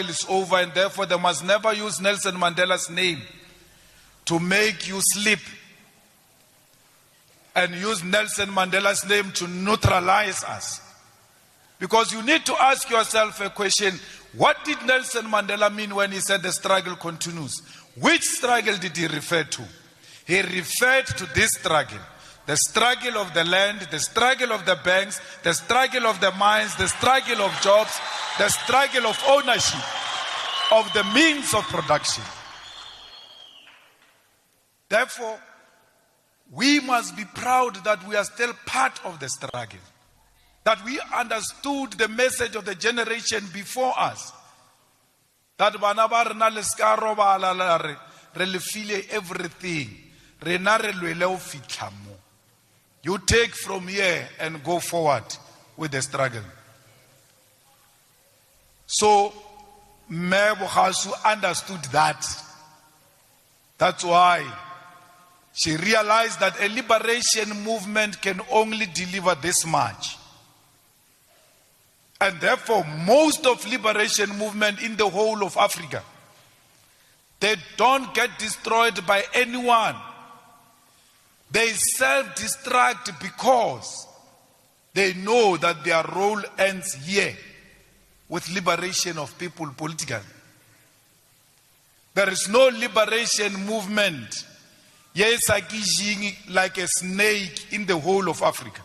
is over, and therefore they must never use Nelson Mandela's name to make you sleep and use Nelson Mandela's name to neutralize us. Because you need to ask yourself a question: what did Nelson Mandela mean when he said the struggle continues? Which struggle did he refer to? He referred to this struggle: the struggle of the land, the struggle of the banks, the struggle of the mines, the struggle of jobs, the struggle of ownership of the means of production. Therefore, we must be proud that we are still part of the struggle, that we understood the message of the generation before us, that bana ba rena le ska robala re le file everything, rena re lwele ho fitla mo. You take from here and go forward with the struggle. So Mme Bokgasu understood that. That's why she realized that a liberation movement can only deliver this much. And therefore, most of liberation movement in the whole of Africa, they don't get destroyed by anyone. They self-destruct because they know that their role ends here with liberation of people politically. There is no liberation movement like a snake in the whole of Africa.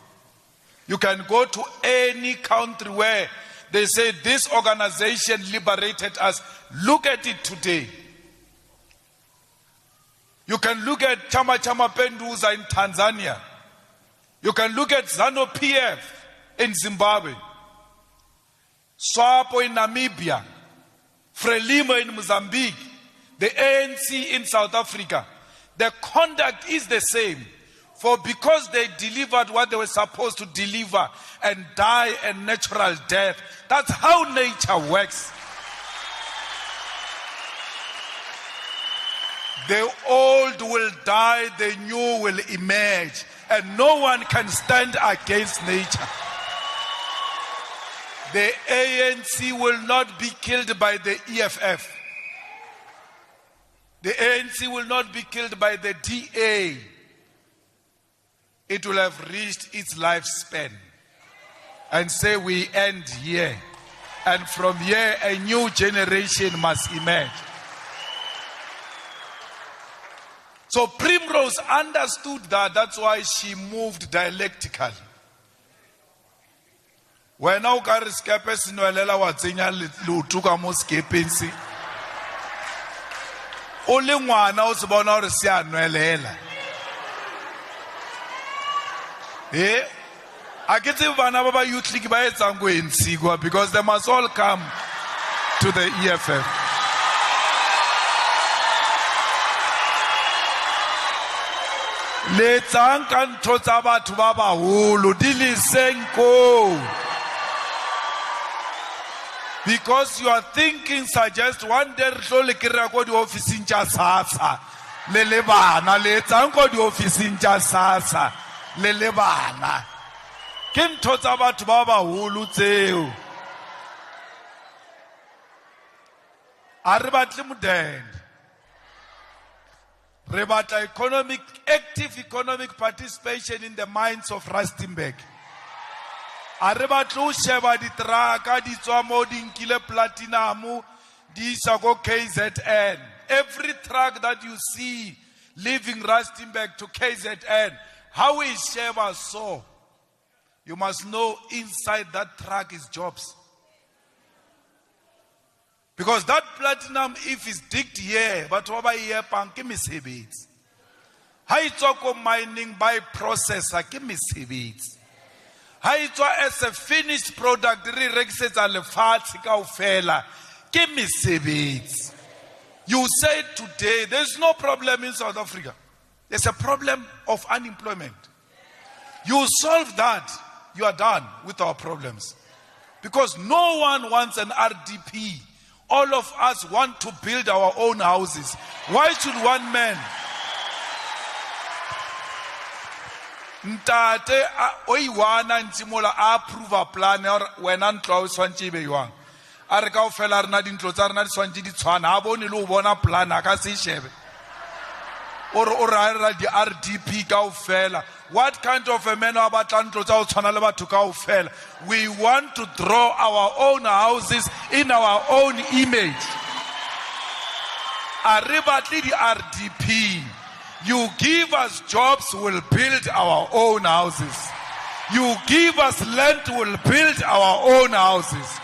You can go to any country where they say this organization liberated us. Look at it today. You can look at Chama Chama Penduza in Tanzania. You can look at ZANU-PF in Zimbabwe, SWAPO in Namibia, FRELIMO in Mozambique, the ANC in South Africa. The conduct is the same. For because they delivered what they were supposed to deliver and die a natural death, that's how nature works. The old will die, the new will emerge, and no one can stand against nature. The ANC will not be killed by the EFF. The ANC will not be killed by the DA. It will have reached its lifespan and say we end here. And from here, a new generation must emerge. So Primrose understood that. That's why she moved dialectically. When I got skepe sinuelela wa tsenya lutuka mo skepeng se. O le ngwana o se bona hore se a nwelela. I get to bana ba youth league ba etsang go entsigwa because they must all come to the EFF. Letsang ka ntho tsa batho ba baholo di le senko. Because your thinking suggests one day re le kira go di officing tsa SASSA le bana letsang go di officing tsa SASSA le bana ke ntho tsa batho ba baholo tseo. A re batle modende, re batla active economic participation in the mines of Rustenburg. A re batle ho sheba ditraka di tswa mo di nkile platinum di isa go KZN. Every truck that you see leaving Rustenburg to KZN, how is Sheba so? You must know inside that truck is jobs. Because that platinum, if it's digged here, but over here, give me sebits. How it's mining by processor, give me sebits. How it's as a finished product, give me sebits. You say today, there's no problem in South Africa. There's a problem of unemployment. You solve that, you are done with our problems. Because no one wants an RDP. All of us want to build our own houses. Why should one man? Ntate oiwana ntimola approve a plan or when antlo swantshi be yuang. a re kaofela rena dintlo tsa rena di swantse di tshwana a bone le o bona plan a ka se shebe o ra di RDP kaofela. What kind of a man about ntlo tsa o tshwana le batho kaofela? We want to draw our own houses in our own image. A re batle di RDP. You give us jobs, we'll build our own houses. You give us land, we'll build our own houses.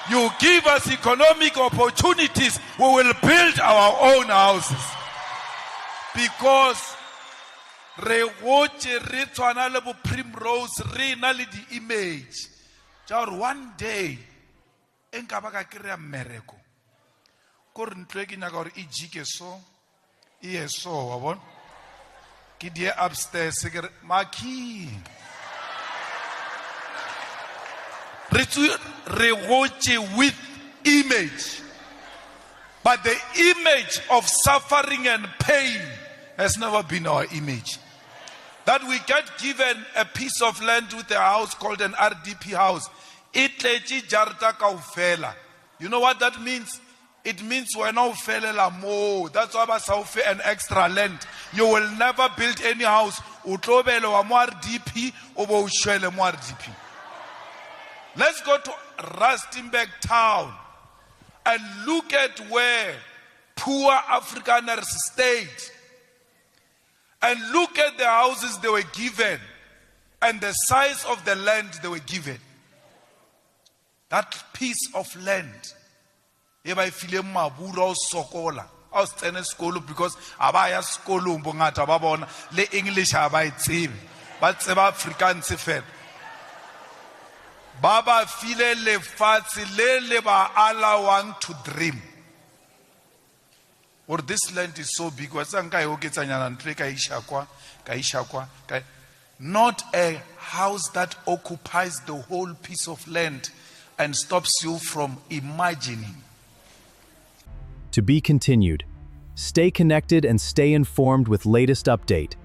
You give us economic opportunities, we will build our own houses. Because re goche re tshwana le bo Primrose re na le di image. Jaur one day enka ba ka kry-a mmereko. Ko re ntlo e ke nyaka gore e jike so, e so wa bona. Ke die upstairs ke Maki. Re goche with image. But the image of suffering and pain has never been our image. That we get given a piece of land with a house called an RDP house. Itlechi jarta kaofela. You know what that means? It means we're now felela more. That's why I an extra land. You will never build any house. Utlobelo wa mo RDP obo ushwele mo RDP. Let's go to Rustenburg town and look at where poor Afrikaners stayed. And look at the houses they were given and the size of the land they were given. That piece of land. Eba ifile mabura o sokola. I was in school because abaya skolo mbongata babona le English abai tsebe. Ba tseba Afrikaans fe. Baba file le fatsi le ba allowang to dream. Or this land is so big. Not a house that occupies the whole piece of land and stops you from imagining. To be continued. Stay connected and stay informed with latest update.